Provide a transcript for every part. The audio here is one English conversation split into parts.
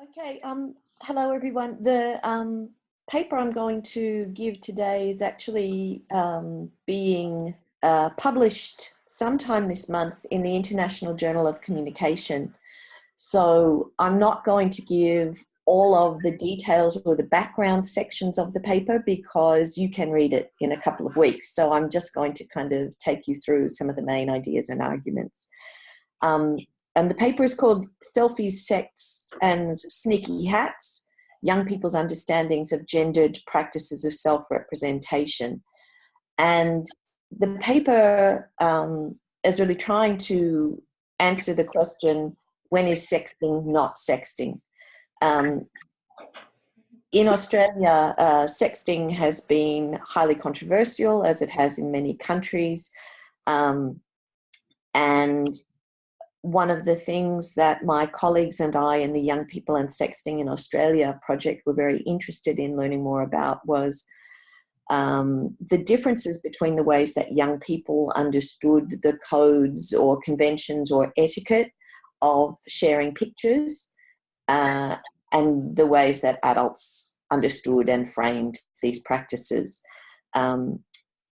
Okay, hello everyone. The paper I'm going to give today is actually being published sometime this month in the International Journal of Communication. So I'm not going to give all of the details or the background sections of the paper because you can read it in a couple of weeks. So I'm just going to kind of take you through some of the main ideas and arguments. And the paper is called Selfies, Sex and Sneaky Hats, Young People's Understandings of Gendered Practices of Self-Representation. And the paper is really trying to answer the question, when is sexting not sexting? In Australia, sexting has been highly controversial, as it has in many countries. And one of the things that my colleagues and I in the Young People and Sexting in Australia project were very interested in learning more about was the differences between the ways that young people understood the codes or conventions or etiquette of sharing pictures and the ways that adults understood and framed these practices.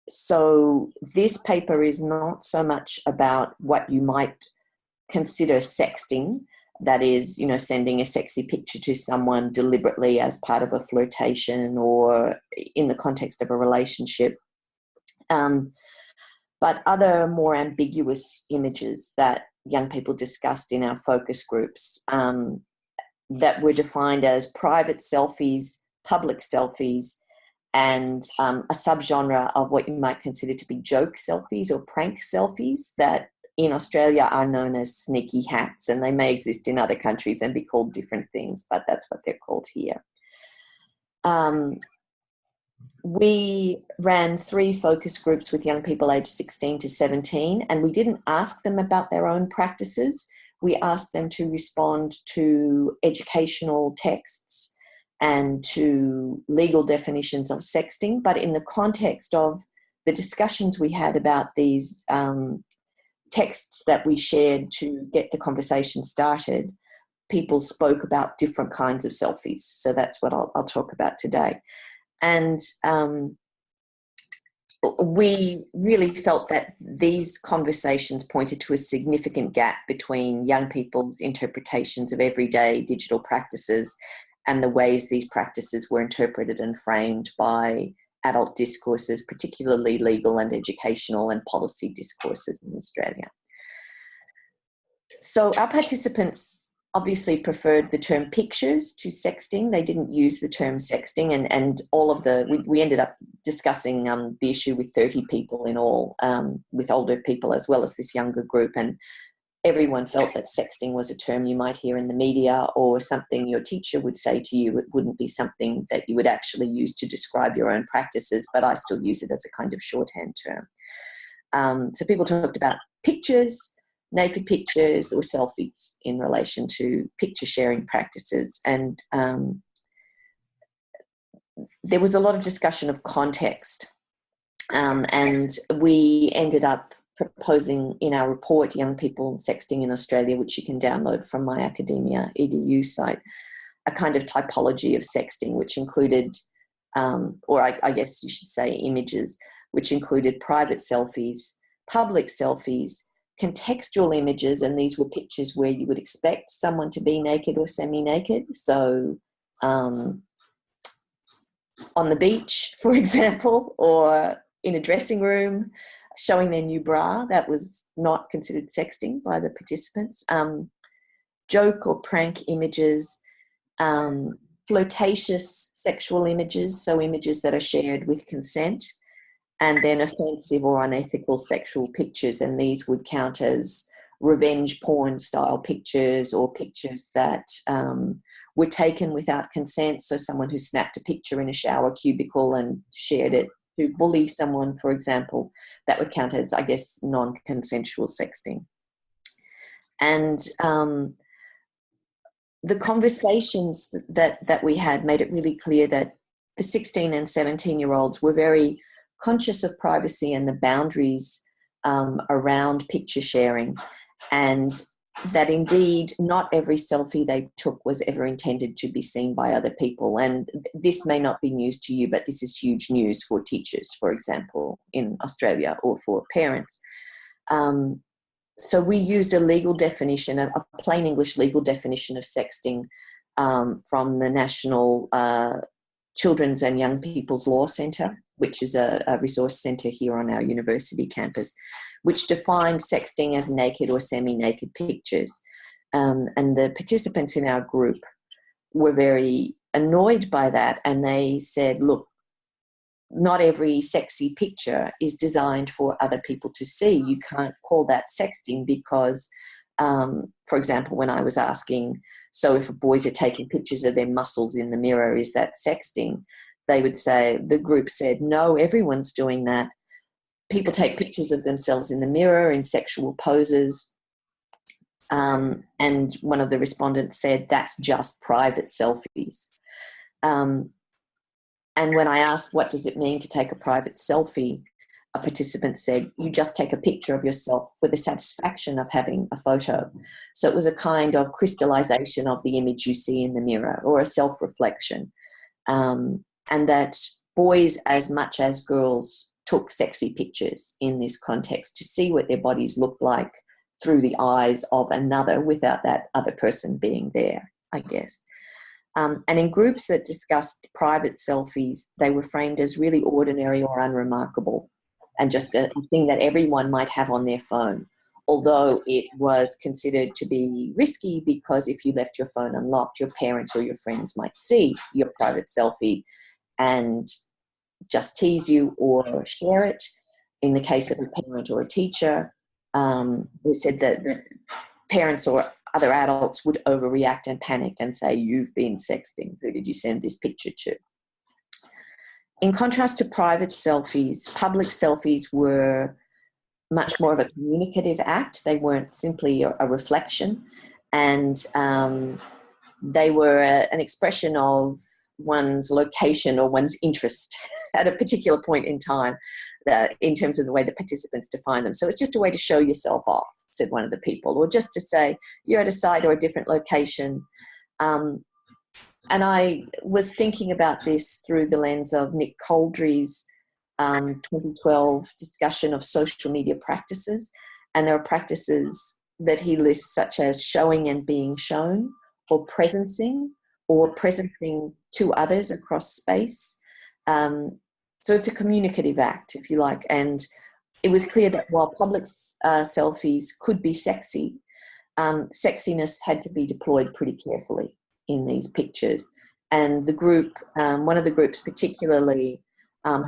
So this paper is not so much about what you might consider sexting, that is, sending a sexy picture to someone deliberately as part of a flirtation or in the context of a relationship, but other more ambiguous images that young people discussed in our focus groups that were defined as private selfies, public selfies, and a subgenre of what you might consider to be joke selfies or prank selfies that in Australia are known as sneaky hats, and they may exist in other countries and be called different things, but that's what they're called here. We ran 3 focus groups with young people aged 16 to 17, and we didn't ask them about their own practices. We asked them to respond to educational texts and to legal definitions of sexting, but in the context of the discussions we had about these texts that we shared to get the conversation started, people spoke about different kinds of selfies. So that's what I'll talk about today. And we really felt that these conversations pointed to a significant gap between young people's interpretations of everyday digital practices and the ways these practices were interpreted and framed by adult discourses, particularly legal and educational and policy discourses in Australia. So our participants obviously preferred the term pictures to sexting. They didn't use the term sexting, and all of we ended up discussing the issue with 30 people in all, with older people as well as this younger group, and everyone felt that sexting was a term you might hear in the media or something your teacher would say to you. It wouldn't be something that you would actually use to describe your own practices, but I still use it as a kind of shorthand term. So people talked about pictures, naked pictures or selfies in relation to picture sharing practices. And there was a lot of discussion of context. And we ended up proposing in our report, Young People Sexting in Australia, which you can download from my academia edu site, a kind of typology of sexting, which included, or I guess you should say images, which included private selfies, public selfies, contextual images, and these were pictures where you would expect someone to be naked or semi-naked. So on the beach, for example, or in a dressing room, showing their new bra. That was not considered sexting by the participants. Joke or prank images, flirtatious sexual images, so images that are shared with consent, and then offensive or unethical sexual pictures, and these would count as revenge porn style pictures or pictures that were taken without consent, so someone who snapped a picture in a shower cubicle and shared it to bully someone, for example, that would count as, I guess, non-consensual sexting. And the conversations that we had made it really clear that the 16 and 17-year-olds were very conscious of privacy and the boundaries around picture sharing. And that indeed not every selfie they took was ever intended to be seen by other people. And this may not be news to you, but this is huge news for teachers, for example, in Australia, or for parents. So we used a legal definition, a plain English legal definition of sexting, from the National Children's and Young People's Law Centre, which is a resource centre here on our university campus, which defined sexting as naked or semi-naked pictures. And the participants in our group were very annoyed by that, and they said, look, not every sexy picture is designed for other people to see. You can't call that sexting because, for example, when I was asking, so if boys are taking pictures of their muscles in the mirror, is that sexting? They would say, the group said, no, everyone's doing that. People take pictures of themselves in the mirror in sexual poses. And one of the respondents said, that's just private selfies. And when I asked, what does it mean to take a private selfie? A participant said, you just take a picture of yourself for the satisfaction of having a photo. So it was a kind of crystallization of the image you see in the mirror, or a self-reflection. And that boys as much as girls took sexy pictures in this context to see what their bodies looked like through the eyes of another, without that other person being there, I guess. And in groups that discussed private selfies, they were framed as really ordinary or unremarkable, and just a thing that everyone might have on their phone, although it was considered to be risky, because if you left your phone unlocked, your parents or your friends might see your private selfie and just tease you or share it. In the case of a parent or a teacher, we said that parents or other adults would overreact and panic and say, you've been sexting. Who did you send this picture to? In contrast to private selfies, public selfies were much more of a communicative act. They weren't simply a reflection, and they were an expression of one's location or one's interest at a particular point in time, in terms of the way the participants define them. So it's just a way to show yourself off, said one of the people, or just to say you're at a site or a different location. And I was thinking about this through the lens of Nick Coldry's 2012 discussion of social media practices. And there are practices that he lists, such as showing and being shown, or presencing to others across space. So it's a communicative act, if you like. And it was clear that while public selfies could be sexy, sexiness had to be deployed pretty carefully in these pictures. And the group, one of the groups particularly,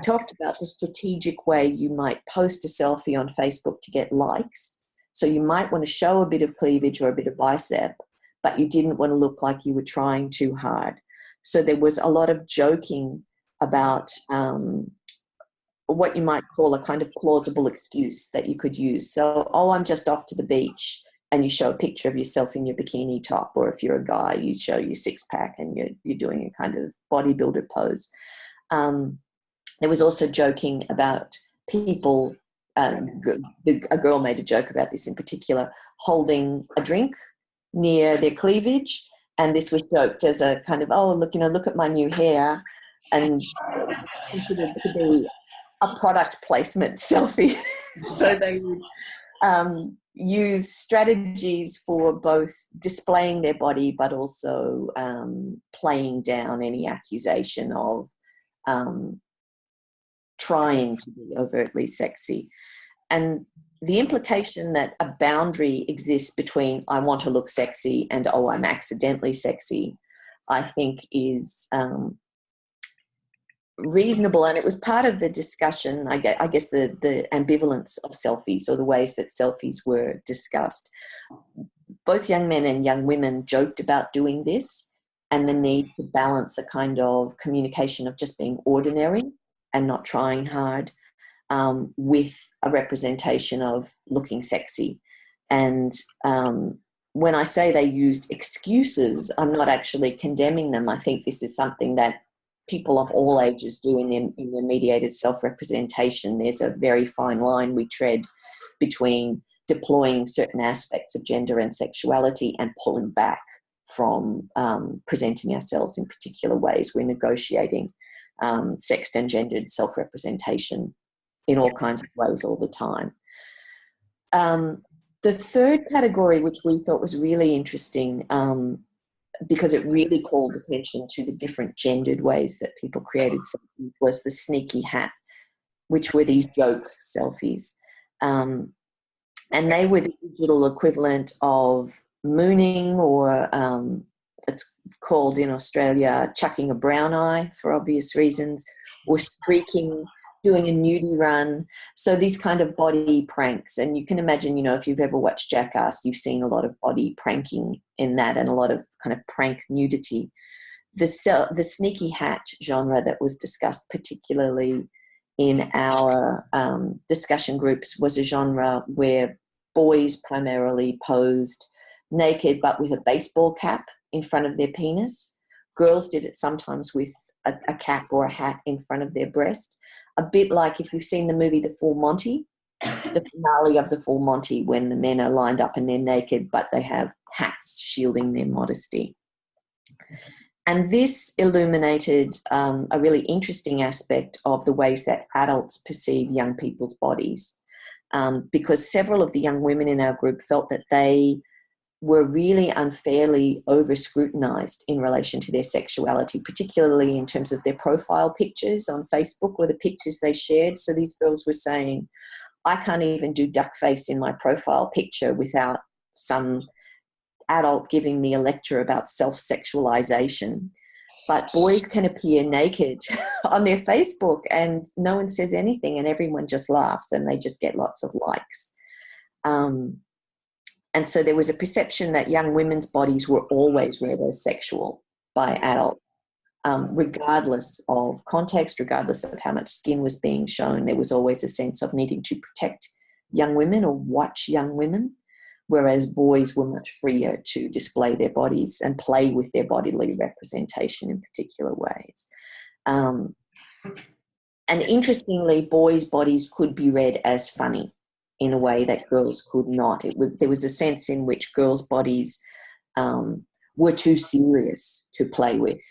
talked about the strategic way you might post a selfie on Facebook to get likes. So you might want to show a bit of cleavage or a bit of bicep, but you didn't want to look like you were trying too hard. So there was a lot of joking about what you might call a kind of plausible excuse that you could use. So, oh, I'm just off to the beach, and you show a picture of yourself in your bikini top, or if you're a guy, you show your six-pack and you're doing a kind of bodybuilder pose. There was also joking about people, a girl made a joke about this in particular, holding a drink near their cleavage, and this was joked as a kind of, oh, look, look at my new hair, and considered to be a product placement selfie. So they would use strategies for both displaying their body, but also playing down any accusation of trying to be overtly sexy. And the implication that a boundary exists between I want to look sexy and, oh, I'm accidentally sexy, I think is reasonable. And it was part of the discussion, I guess the ambivalence of selfies, or the ways that selfies were discussed. Both young men and young women joked about doing this, and the need to balance a kind of communication of just being ordinary and not trying hard, with a representation of looking sexy. And when I say they used excuses, I'm not actually condemning them. I think this is something that people of all ages do in their mediated self-representation. There's a very fine line we tread between deploying certain aspects of gender and sexuality and pulling back from presenting ourselves in particular ways. We're negotiating sexed and gendered self-representation in all kinds of ways all the time. The third category, which we thought was really interesting, because it really called attention to the different gendered ways that people created selfies, was the sneaky hat, which were these joke selfies. And they were the digital equivalent of mooning, or it's called in Australia chucking a brown eye for obvious reasons, or streaking, doing a nudie run. So these kind of body pranks. And you can imagine, if you've ever watched Jackass, you've seen a lot of body pranking in that, and a lot of kind of prank nudity. The sneaky hat genre that was discussed particularly in our discussion groups was a genre where boys primarily posed naked but with a baseball cap in front of their penis. Girls did it sometimes with a cap or a hat in front of their breast, a bit like if you've seen the movie The Full Monty, the finale of The Full Monty, when the men are lined up and they're naked but they have hats shielding their modesty. And this illuminated a really interesting aspect of the ways that adults perceive young people's bodies, because several of the young women in our group felt that they were really unfairly over-scrutinized in relation to their sexuality, particularly in terms of their profile pictures on Facebook or the pictures they shared. So these girls were saying, I can't even do duck face in my profile picture without some adult giving me a lecture about self-sexualization. But boys can appear naked on their Facebook and no one says anything, and everyone just laughs and they just get lots of likes. And so there was a perception that young women's bodies were always read as sexual by adults, regardless of context, regardless of how much skin was being shown. There was always a sense of needing to protect young women or watch young women, whereas boys were much freer to display their bodies and play with their bodily representation in particular ways. And interestingly, boys' bodies could be read as funny in a way that girls could not. There was a sense in which girls' bodies were too serious to play with.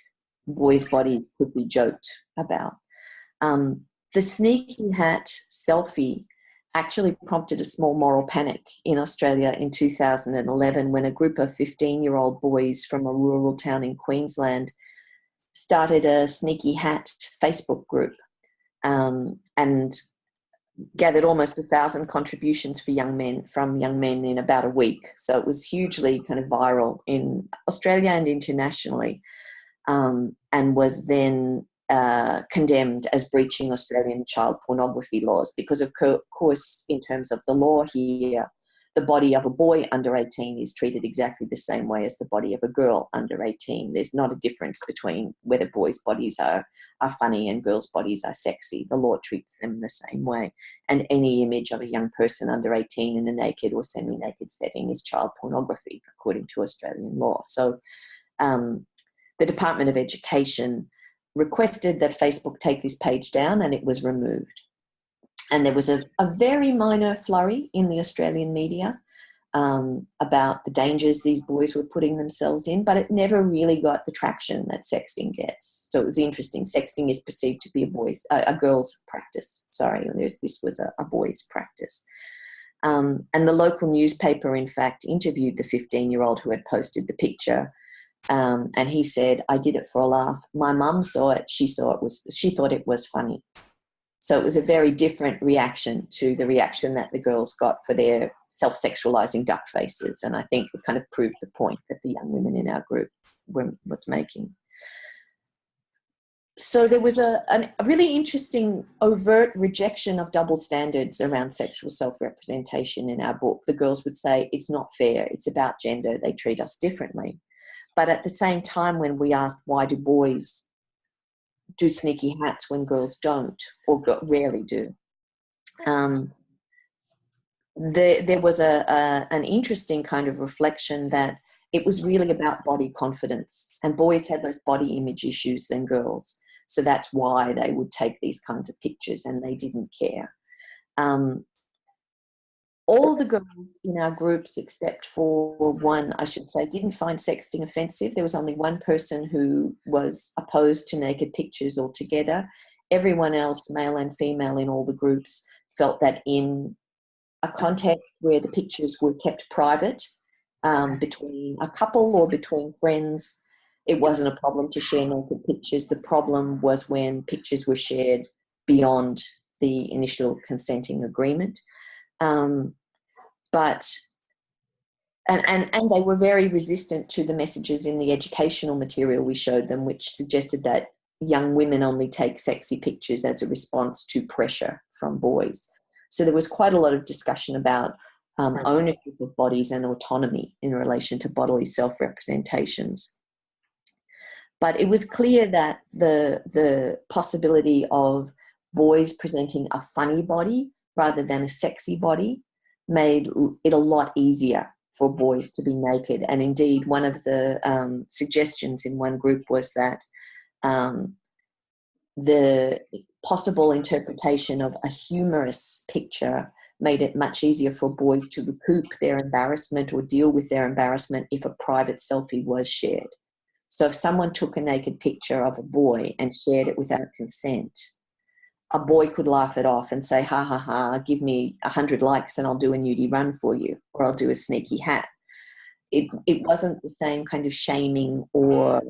Boys' bodies could be joked about. The sneaky hat selfie actually prompted a small moral panic in Australia in 2011 when a group of 15-year-old boys from a rural town in Queensland started a sneaky hat Facebook group and gathered almost 1,000 contributions from young men in about a week. So it was hugely kind of viral in Australia and internationally, and was then condemned as breaching Australian child pornography laws because, of course, in terms of the law here, the body of a boy under 18 is treated exactly the same way as the body of a girl under 18. There's not a difference between whether boys' bodies are funny and girls' bodies are sexy. The law treats them the same way. And any image of a young person under 18 in a naked or semi-naked setting is child pornography, according to Australian law. So the Department of Education requested that Facebook take this page down, and it was removed. And there was a very minor flurry in the Australian media about the dangers these boys were putting themselves in, but it never really got the traction that sexting gets. So it was interesting. Sexting is perceived to be a girl's practice. Sorry, this was a boy's practice. And the local newspaper, in fact, interviewed the 15-year-old who had posted the picture. And he said, I did it for a laugh. My mum saw it. She thought it was funny. So it was a very different reaction to the reaction that the girls got for their self-sexualizing duck faces. And I think it kind of proved the point that the young women in our group was making. So there was a really interesting overt rejection of double standards around sexual self-representation in our book. The girls would say, it's not fair. It's about gender. They treat us differently. But at the same time, when we asked why do boys do sneaky hats when girls don't, or rarely do, there was an interesting kind of reflection that it was really about body confidence, and boys had less body image issues than girls. So that's why they would take these kinds of pictures and they didn't care. All the girls in our groups, except for one, I should say, didn't find sexting offensive. There was only one person who was opposed to naked pictures altogether. Everyone else, male and female in all the groups, felt that in a context where the pictures were kept private, between a couple or between friends, it wasn't a problem to share naked pictures. The problem was when pictures were shared beyond the initial consenting agreement. But they were very resistant to the messages in the educational material we showed them, which suggested that young women only take sexy pictures as a response to pressure from boys. So there was quite a lot of discussion about ownership of bodies and autonomy in relation to bodily self-representations. But it was clear that the possibility of boys presenting a funny body rather than a sexy body made it a lot easier for boys to be naked. And indeed, one of the suggestions in one group was that the possible interpretation of a humorous picture made it much easier for boys to recoup their embarrassment or deal with their embarrassment if a private selfie was shared. So if someone took a naked picture of a boy and shared it without consent, a boy could laugh it off and say, ha, ha, ha, give me 100 likes and I'll do a nudie run for you, or I'll do a sneaky hat. It wasn't the same kind of shaming or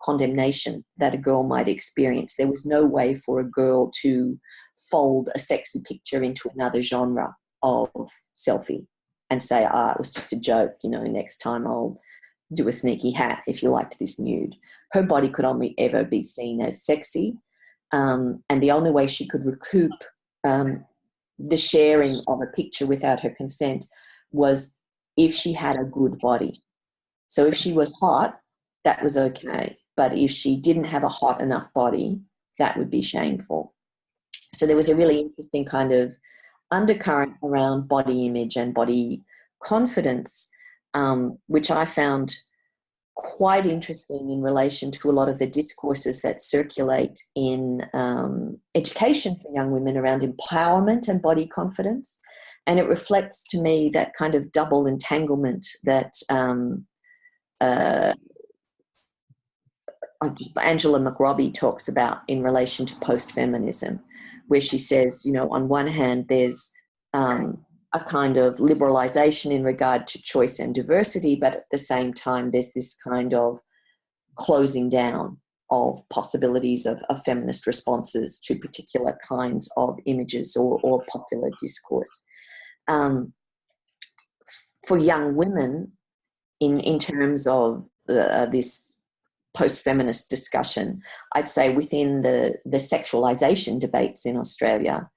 condemnation that a girl might experience. There was no way for a girl to fold a sexy picture into another genre of selfie and say, it was just a joke, next time I'll do a sneaky hat if you liked this nude. Her body could only ever be seen as sexy. And the only way she could recoup the sharing of a picture without her consent was if she had a good body. So if she was hot, that was okay. But if she didn't have a hot enough body, that would be shameful. So there was a really interesting kind of undercurrent around body image and body confidence, which I found quite interesting in relation to a lot of the discourses that circulate in education for young women around empowerment and body confidence. And it reflects to me that kind of double entanglement that Angela McRobbie talks about in relation to post-feminism, where she says, on one hand, there's a kind of liberalization in regard to choice and diversity, but at the same time, there's this kind of closing down of possibilities of feminist responses to particular kinds of images or popular discourse. For young women, in terms of this post-feminist discussion, I'd say within the sexualization debates in Australia,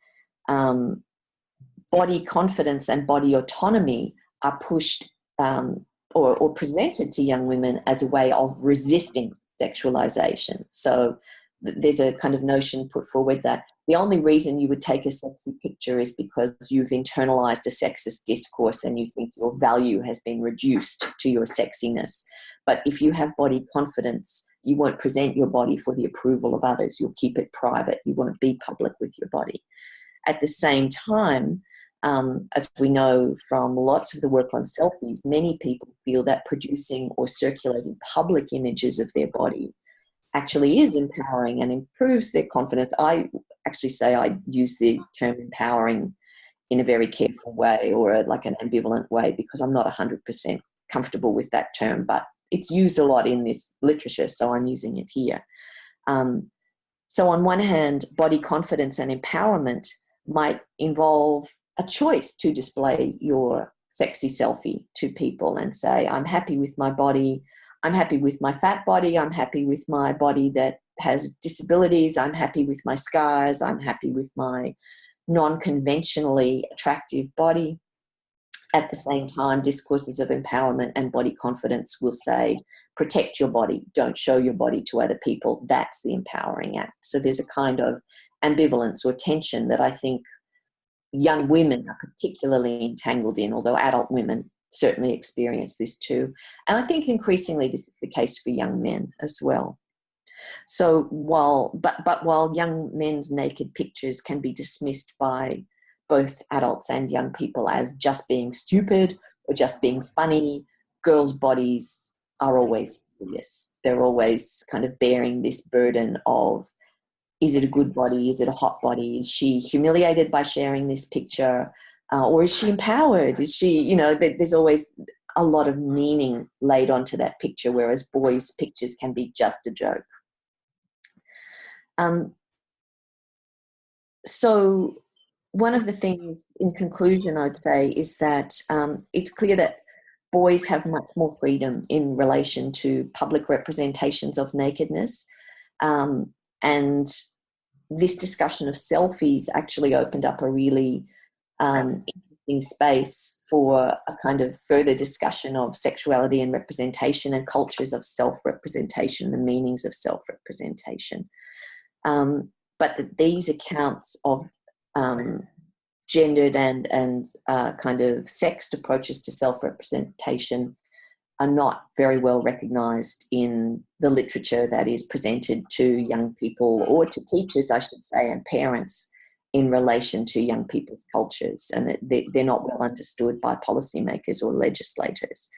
body confidence and body autonomy are pushed or presented to young women as a way of resisting sexualization. So there's a kind of notion put forward that the only reason you would take a sexy picture is because you've internalized a sexist discourse and you think your value has been reduced to your sexiness. But if you have body confidence, you won't present your body for the approval of others. You'll keep it private. You won't be public with your body. At the same time, as we know from lots of the work on selfies, many people feel that producing or circulating public images of their body actually is empowering and improves their confidence. I actually say I use the term empowering in a very careful way or like an ambivalent way because I'm not 100% comfortable with that term, but it's used a lot in this literature, so I'm using it here. So on one hand, body confidence and empowerment might involve a choice to display your sexy selfie to people and say, I'm happy with my body, I'm happy with my fat body, I'm happy with my body that has disabilities, I'm happy with my scars, I'm happy with my non-conventionally attractive body. At the same time, discourses of empowerment and body confidence will say, protect your body, don't show your body to other people. That's the empowering act. So there's a kind of ambivalence or tension that I think young women are particularly entangled in, although adult women certainly experience this too. And I think increasingly this is the case for young men as well. So while young men's naked pictures can be dismissed by both adults and young people as just being stupid or just being funny. Girls' bodies are always serious. They're always kind of bearing this burden of, is it a good body? Is it a hot body? Is she humiliated by sharing this picture? Or is she empowered? Is she, there's always a lot of meaning laid onto that picture, whereas boys' pictures can be just a joke. So one of the things in conclusion I'd say is that it's clear that boys have much more freedom in relation to public representations of nakedness. And this discussion of selfies actually opened up a really interesting space for a kind of further discussion of sexuality and representation and cultures of self-representation, the meanings of self-representation. But these accounts of gendered and kind of sexed approaches to self-representation are not very well recognised in the literature that is presented to young people, or to teachers, I should say, and parents in relation to young people's cultures, and they're not well understood by policymakers or legislators.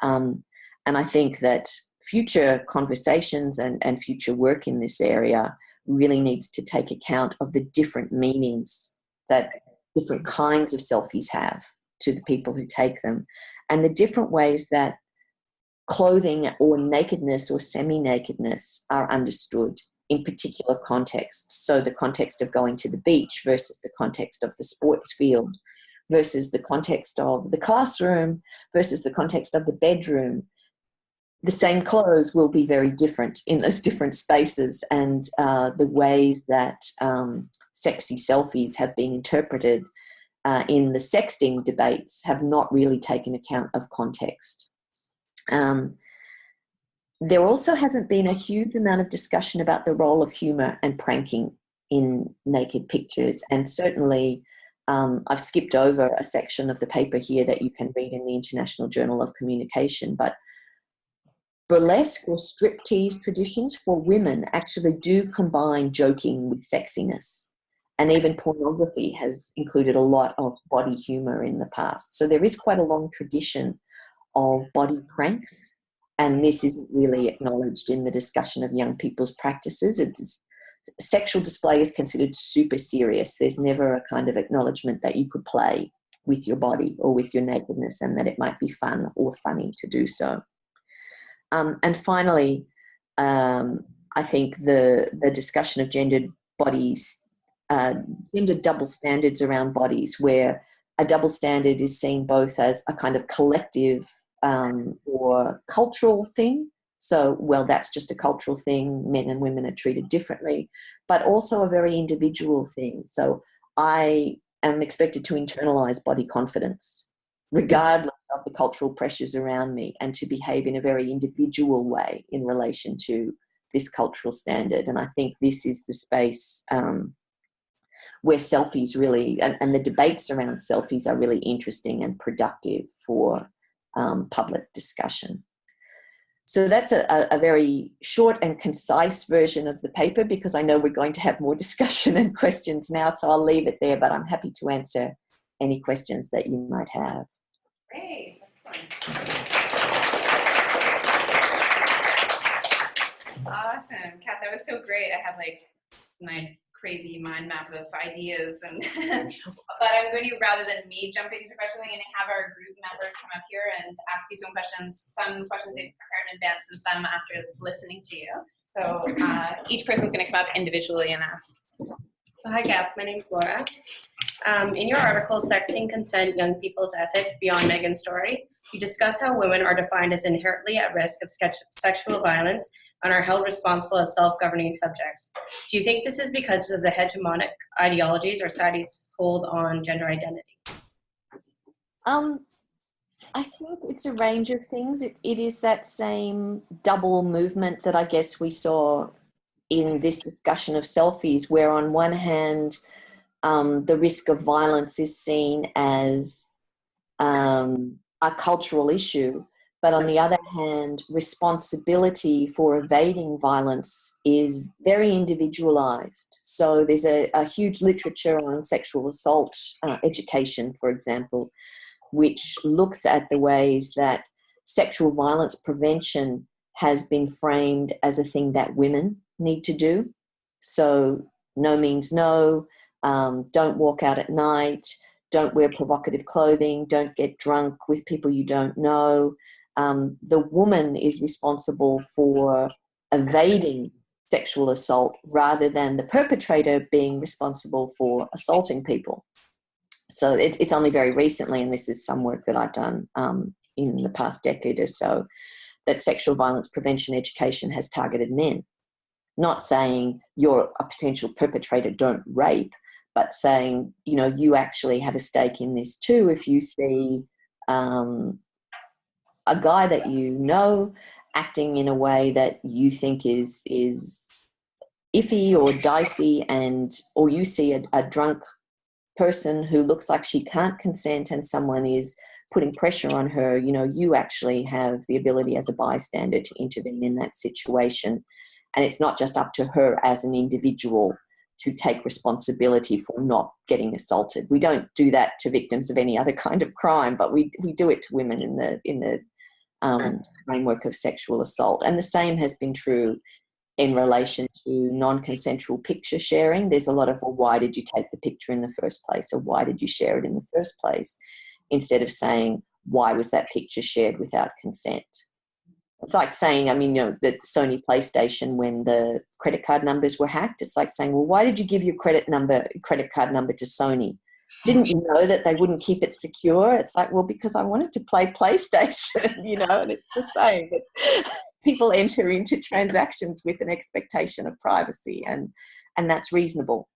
And I think that future conversations and future work in this area really needs to take account of the different meanings that different kinds of selfies have to the people who take them, and the different ways that clothing or nakedness or semi-nakedness are understood in particular contexts. So the context of going to the beach versus the context of the sports field versus the context of the classroom versus the context of the bedroom. The same clothes will be very different in those different spaces, and the ways that sexy selfies have been interpreted in the sexting debates have not really taken account of context. There also hasn't been a huge amount of discussion about the role of humour and pranking in naked pictures, and certainly I've skipped over a section of the paper here that you can read in the International Journal of Communication, but burlesque or striptease traditions for women actually do combine joking with sexiness. And even pornography has included a lot of body humour in the past. So there is quite a long tradition of body pranks, and this isn't really acknowledged in the discussion of young people's practices. Sexual display is considered super serious. There's never a kind of acknowledgement that you could play with your body or with your nakedness, and that it might be fun or funny to do so. And finally, I think the discussion of gendered bodies, gendered double standards around bodies, where a double standard is seen both as a kind of collective or cultural thing. So, well, that's just a cultural thing. Men and women are treated differently, but also a very individual thing. So I am expected to internalize body confidence regardless of the cultural pressures around me, and to behave in a very individual way in relation to this cultural standard. And I think this is the space where selfies really, and the debates around selfies are really interesting and productive for public discussion. So that's a very short and concise version of the paper, because I know we're going to have more discussion and questions now, so I'll leave it there, but I'm happy to answer any questions that you might have. Great, excellent. Awesome, Kath, that was so great. I have like my crazy mind map of ideas, and but I'm going to, rather than me jumping into questions, I'm going to have our group members come up here and ask you some questions they've prepared in advance and some after listening to you. So each person's going to come up individually and ask. So hi, Kath. My name's Laura. In your article, Sexting, Consent, Young People's Ethics, Beyond Megan's Story, you discuss how women are defined as inherently at risk of sexual violence and are held responsible as self-governing subjects. Do you think this is because of the hegemonic ideologies our societies hold on gender identity? I think it's a range of things. It is that same double movement that I guess we saw in this discussion of selfies, where on one hand, the risk of violence is seen as a cultural issue, But on the other hand, responsibility for evading violence is very individualized. So there's a huge literature on sexual assault education, for example, which looks at the ways that sexual violence prevention has been framed as a thing that women need to do. So no means no, don't walk out at night, don't wear provocative clothing, don't get drunk with people you don't know. The woman is responsible for evading sexual assault rather than the perpetrator being responsible for assaulting people. So it's only very recently, and this is some work that I've done in the past decade or so, that sexual violence prevention education has targeted men. Not saying you're a potential perpetrator, don't rape, but saying, you know, you actually have a stake in this too. If you see a guy that you know acting in a way that you think is iffy or dicey, or you see a drunk person who looks like she can't consent and someone is putting pressure on her, you know, you actually have the ability as a bystander to intervene in that situation. And it's not just up to her as an individual to take responsibility for not getting assaulted. We don't do that to victims of any other kind of crime, but we do it to women in the framework of sexual assault. And the same has been true in relation to non-consensual picture sharing. There's a lot of, well, why did you take the picture in the first place, or why did you share it in the first place, instead of saying, why was that picture shared without consent? It's like saying, I mean, you know, the Sony PlayStation, when the credit card numbers were hacked, it's like saying, well, why did you give your credit card number to Sony? Didn't you know that they wouldn't keep it secure? It's like, well, because I wanted to play PlayStation, you know, and it's the same. People enter into transactions with an expectation of privacy, and that's reasonable.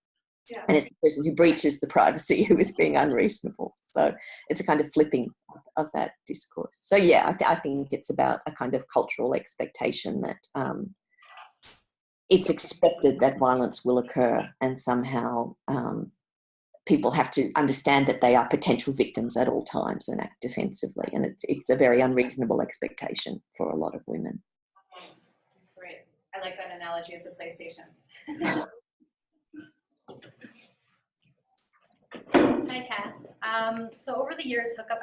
Yeah. And it's the person who breaches the privacy who is being unreasonable. So it's a kind of flipping of that discourse. So yeah, I think it's about a kind of cultural expectation that it's expected that violence will occur, and somehow people have to understand that they are potential victims at all times and act defensively. And it's a very unreasonable expectation for a lot of women. That's great. I like that analogy of the PlayStation. Hi, Kath. So over the years, hookup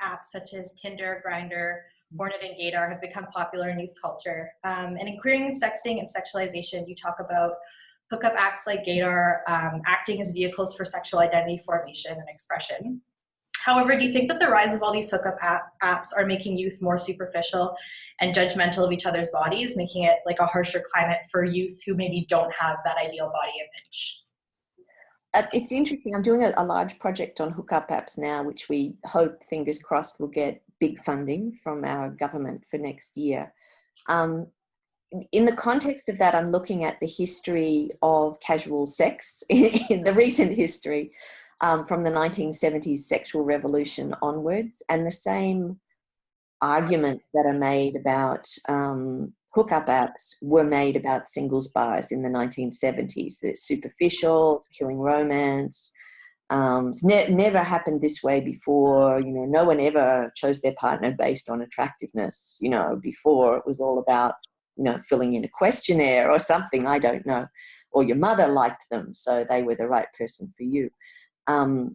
apps such as Tinder, Grindr, Hornet, and Gaydar have become popular in youth culture. And in Queering and Sexting and Sexualization, you talk about hookup apps like Gaydar acting as vehicles for sexual identity formation and expression. However, do you think that the rise of all these hookup apps are making youth more superficial and judgmental of each other's bodies, making it like a harsher climate for youth who maybe don't have that ideal body image? It's interesting. I'm doing a large project on hookup apps now, which we hope, fingers crossed, will get big funding from our government for next year. In the context of that, I'm looking at the history of casual sex in the recent history, from the 1970s sexual revolution onwards, and the same arguments that are made about hookup apps were made about singles bars in the 1970s. That it's superficial, it's killing romance. It's never happened this way before. You know, no one ever chose their partner based on attractiveness. You know, before it was all about, you know, filling in a questionnaire or something, I don't know, or your mother liked them, so they were the right person for you. I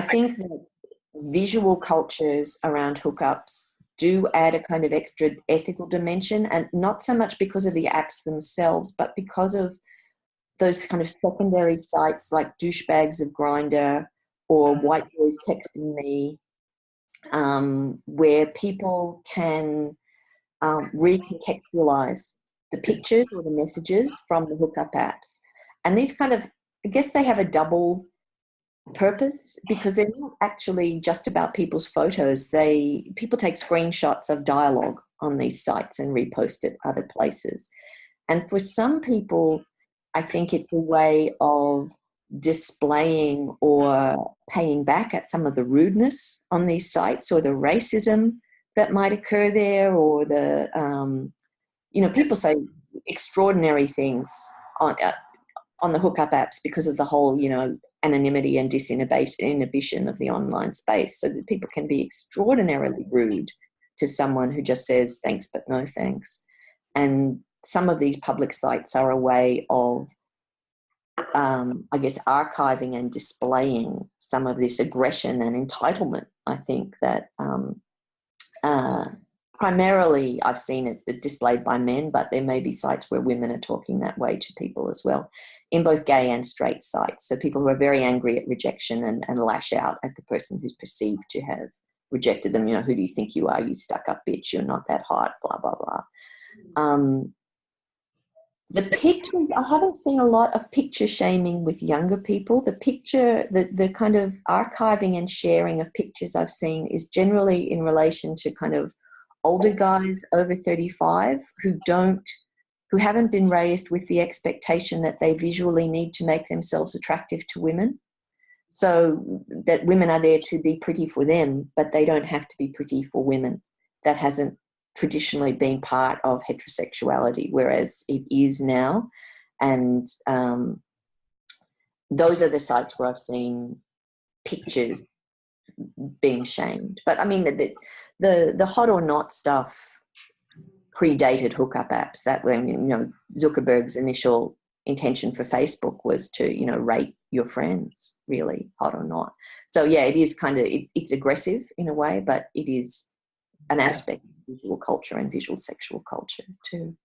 think that visual cultures around hookups do add a kind of extra ethical dimension, and not so much because of the apps themselves, but because of those kind of secondary sites like douchebags of Grindr or white boys texting me, where people can recontextualize the pictures or the messages from the hookup apps. And these kind of, I guess they have a double purpose, because they're not actually just about people's photos. People take screenshots of dialogue on these sites and repost it other places. And for some people, I think it's a way of displaying or paying back at some of the rudeness on these sites, or the racism that might occur there, or the, you know, people say extraordinary things on the hookup apps because of the whole, you know, anonymity and disinhibition of the online space, so that people can be extraordinarily rude to someone who just says thanks but no thanks. And some of these public sites are a way of, I guess, archiving and displaying some of this aggression and entitlement. I think that primarily I've seen it displayed by men, but there may be sites where women are talking that way to people as well, in both gay and straight sites. So people who are very angry at rejection and lash out at the person who's perceived to have rejected them. Who do you think you are? You stuck up bitch. You're not that hot, blah, blah, blah. The pictures, I haven't seen a lot of picture shaming with younger people. The kind of archiving and sharing of pictures I've seen is generally in relation to kind of older guys over 35 who haven't been raised with the expectation that they visually need to make themselves attractive to women. So that women are there to be pretty for them, but they don't have to be pretty for women. That hasn't traditionally been part of heterosexuality, whereas it is now. And those are the sites where I've seen pictures being shamed. But I mean, the hot or not stuff predated hookup apps. That when Zuckerberg's initial intention for Facebook was to rate your friends, really, hot or not. So yeah, it is kind of it's aggressive in a way, but it is an aspect of visual culture and visual sexual culture too.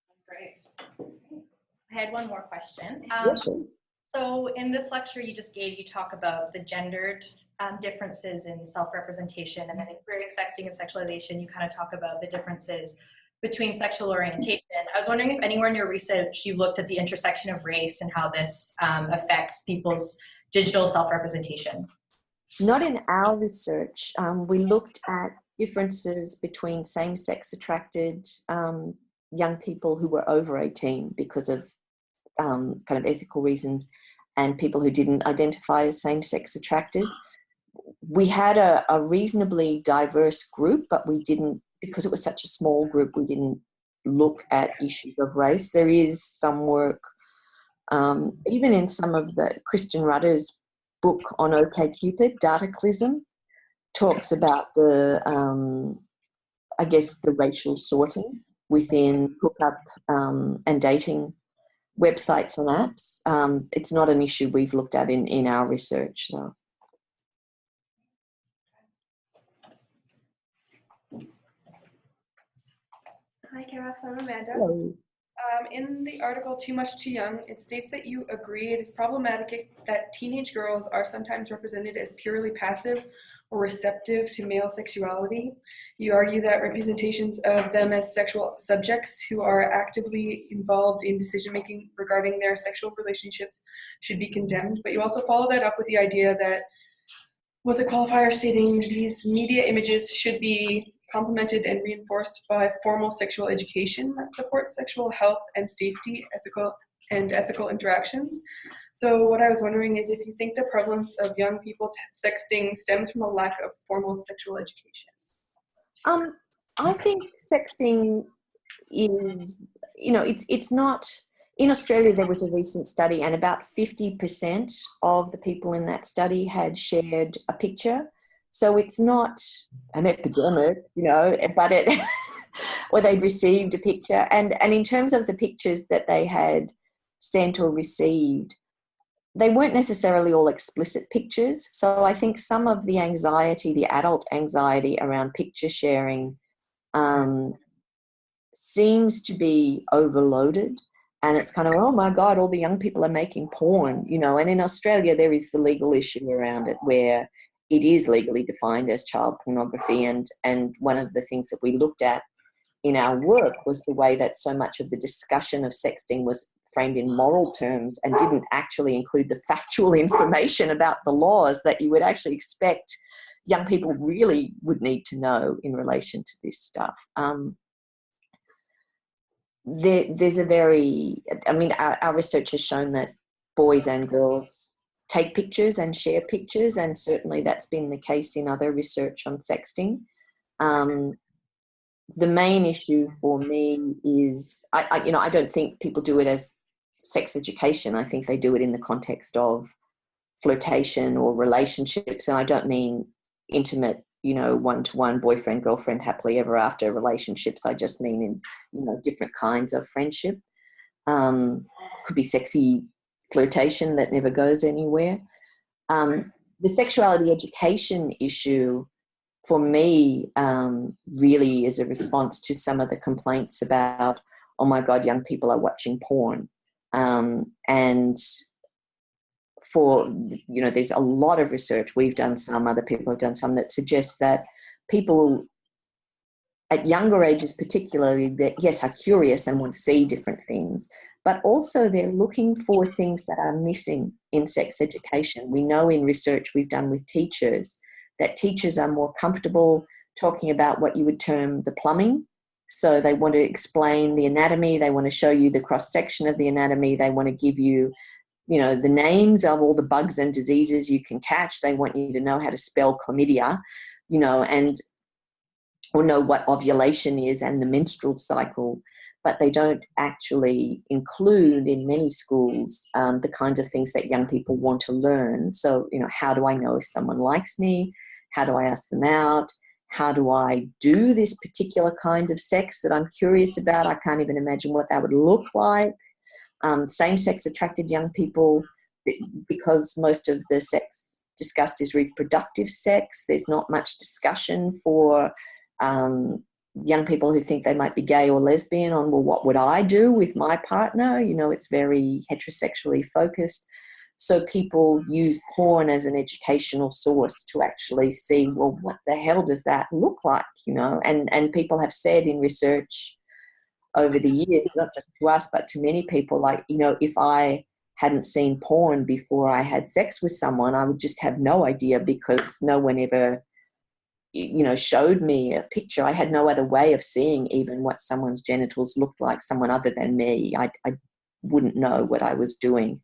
That's great. I had one more question. Sure. So in this lecture you just gave, you talk about the gendered differences in self-representation, and then in queering, sexting, and sexualization, you kind of talk about the differences between sexual orientation. I was wondering if anywhere in your research you looked at the intersection of race and how this affects people's digital self-representation. Not in our research. We looked at differences between same-sex attracted young people who were over 18 because of kind of ethical reasons, and people who didn't identify as same-sex attracted. We had a reasonably diverse group, but we didn't, because it was such a small group, we didn't look at issues of race. There is some work, even in some of the Christian Rudder's book on OkCupid, Dataclysm, talks about the racial sorting within hookup and dating websites and apps. It's not an issue we've looked at in our research, though. Hi, Kath. I'm Amanda. Hello. In the article Too Much Too Young, it states that you agree it is problematic that teenage girls are sometimes represented as purely passive or receptive to male sexuality. You argue that representations of them as sexual subjects who are actively involved in decision-making regarding their sexual relationships should be condemned, but you also follow that up with the idea that, with a qualifier stating these media images should be complemented and reinforced by formal sexual education that supports sexual health and safety, ethical interactions. So what I was wondering is if you think the prevalence of young people sexting stems from a lack of formal sexual education. I think sexting is, it's not. In Australia, there was a recent study, and about 50% of the people in that study had shared a picture. So it's not an epidemic, but or they'd received a picture. And in terms of the pictures that they had sent or received, they weren't necessarily all explicit pictures. So I think some of the anxiety, the adult anxiety around picture sharing seems to be overloaded. And it's kind of, oh my God, all the young people are making porn, And in Australia, there is the legal issue around it where it is legally defined as child pornography. And one of the things that we looked at in our work was the way that so much of the discussion of sexting was framed in moral terms and didn't actually include the factual information about the laws that you would actually expect young people really would need to know in relation to this stuff. There's our research has shown that boys and girls take pictures and share pictures, and certainly that's been the case in other research on sexting. The main issue for me is, I don't think people do it as sex education. I think they do it in the context of flirtation or relationships, and I don't mean intimate, one-to-one boyfriend, girlfriend, happily ever after relationships. I just mean in, different kinds of friendship. Could be sexy flirtation that never goes anywhere. The sexuality education issue for me really is a response to some of the complaints about, oh my God, young people are watching porn. And there's a lot of research, we've done some, other people have done some, that suggests that people at younger ages particularly, that yes, are curious and want to see different things, but also they're looking for things that are missing in sex education. We know in research we've done with teachers that teachers are more comfortable talking about what you would term the plumbing. So they want to explain the anatomy, they want to show you the cross-section of the anatomy, they want to give you, the names of all the bugs and diseases you can catch. They want you to know how to spell chlamydia, or know what ovulation is and the menstrual cycle, but they don't actually include in many schools the kinds of things that young people want to learn. So, how do I know if someone likes me? How do I ask them out? How do I do this particular kind of sex that I'm curious about? I can't even imagine what that would look like. Same-sex attracted young people, because most of the sex discussed is reproductive sex, there's not much discussion for young people who think they might be gay or lesbian on, well, what would I do with my partner? It's very heterosexually focused. So people use porn as an educational source to actually see, well, what the hell does that look like? And people have said in research over the years, not just to us, but to many people, like, if I hadn't seen porn before I had sex with someone, I would just have no idea, because no one ever showed me a picture. I had no other way of seeing even what someone's genitals looked like, someone other than me. I wouldn't know what I was doing.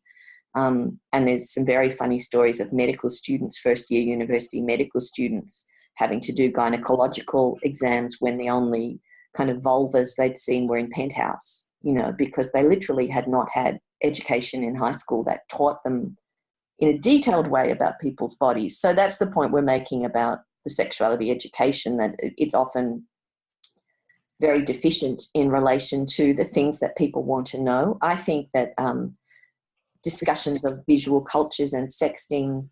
And there's some very funny stories of medical students, first-year university medical students, having to do gynecological exams when the only kind of vulvas they'd seen were in Penthouse, because they literally had not had education in high school that taught them in a detailed way about people's bodies. So that's the point we're making about the sexuality education, that it's often very deficient in relation to the things that people want to know. I think that discussions of visual cultures and sexting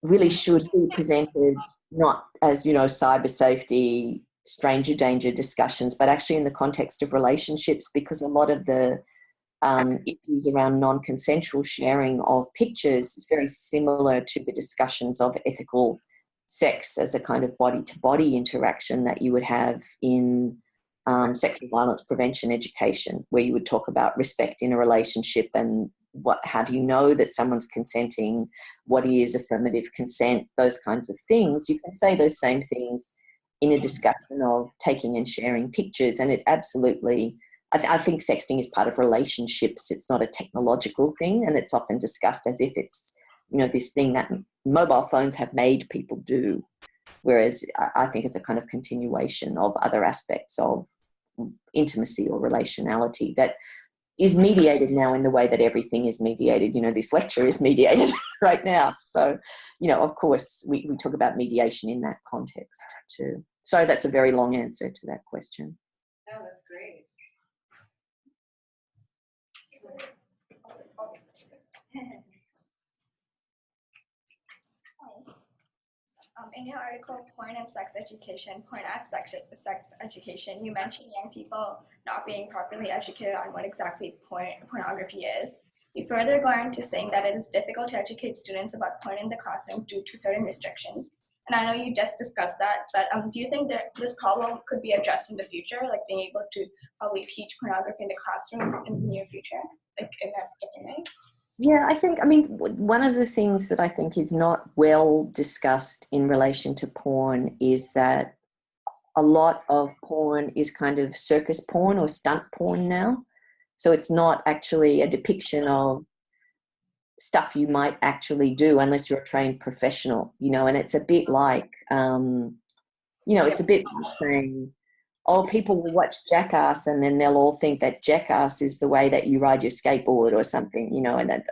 really should be presented not as, cyber safety, stranger danger discussions, but actually in the context of relationships, because a lot of the issues around non-consensual sharing of pictures is very similar to the discussions of ethical sex as a kind of body-to-body interaction that you would have in sexual violence prevention education, where you would talk about respect in a relationship and how do you know that someone's consenting, what is affirmative consent, those kinds of things. You can say those same things in a discussion of taking and sharing pictures, and it absolutely, I think sexting is part of relationships. It's not a technological thing, and it's often discussed as if it's, this thing that mobile phones have made people do, whereas I think it's a kind of continuation of other aspects of intimacy or relationality that is mediated now in the way that everything is mediated. This lecture is mediated right now. So, of course, we talk about mediation in that context too. So that's a very long answer to that question. Oh, that's great. In your article, Porn and Sex Education, Porn as Sex Education, you mentioned young people not being properly educated on what exactly pornography is. You further go on to saying that it is difficult to educate students about porn in the classroom due to certain restrictions. And I know you just discussed that, but do you think that this problem could be addressed in the future, like being able to probably teach pornography in the classroom in the near future, like in a different way? Yeah, one of the things that I think is not well discussed in relation to porn is that a lot of porn is kind of circus porn or stunt porn now. So it's not actually a depiction of stuff you might actually do unless you're a trained professional, and it's a bit like, it's a bit like saying, oh, people will watch Jackass and then they'll all think that Jackass is the way that you ride your skateboard or something, and that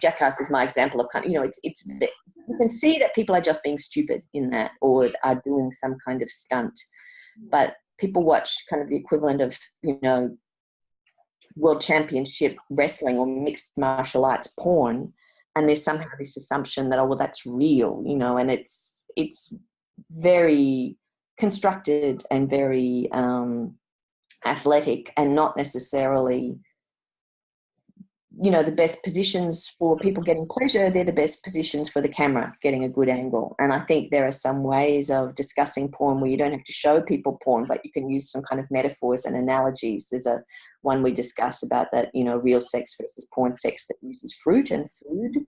Jackass is my example of kind of, it's you can see that people are just being stupid in that, or are doing some kind of stunt. But people watch kind of the equivalent of, world championship wrestling or mixed martial arts porn, and there's somehow this assumption that, oh, well, that's real, and it's very constructed and very athletic, and not necessarily the best positions for people getting pleasure. They're the best positions for the camera getting a good angle. And I think there are some ways of discussing porn where you don't have to show people porn, but you can use some kind of metaphors and analogies. There's one we discuss about that, real sex versus porn sex that uses fruit and food.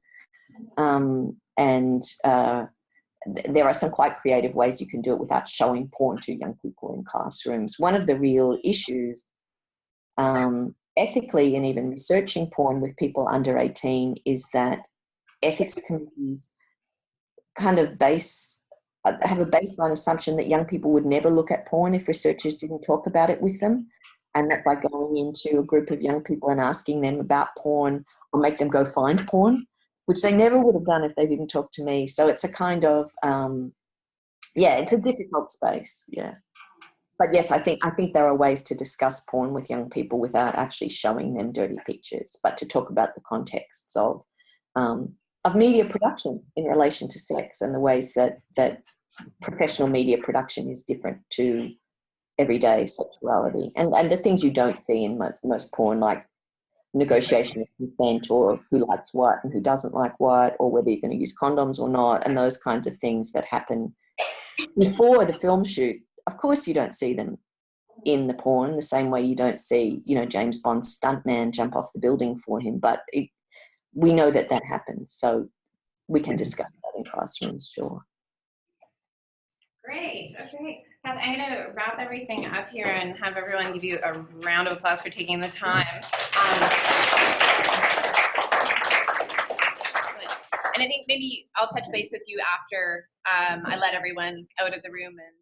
There are some quite creative ways you can do it without showing porn to young people in classrooms. One of the real issues, ethically, and even researching porn with people under 18, is that ethics committees kind of have a baseline assumption that young people would never look at porn if researchers didn't talk about it with them, and that by going into a group of young people and asking them about porn, or make them go find porn, which they never would have done if they didn't talk to me. So it's a kind of it's a difficult space. But yes, I think there are ways to discuss porn with young people without actually showing them dirty pictures, but to talk about the contexts of media production in relation to sex, and the ways that professional media production is different to everyday sexuality, and the things you don't see in most porn, like negotiation of consent, or who likes what and who doesn't like what, or whether you're going to use condoms or not, and those kinds of things that happen before the film shoot. Of course, you don't see them in the porn the same way you don't see, James Bond's stuntman jump off the building for him. But we know that happens, so we can discuss that in classrooms, sure. Great. Okay. Kath, I'm going to wrap everything up here and have everyone give you a round of applause for taking the time. And I think maybe I'll touch base with you after I let everyone out of the room and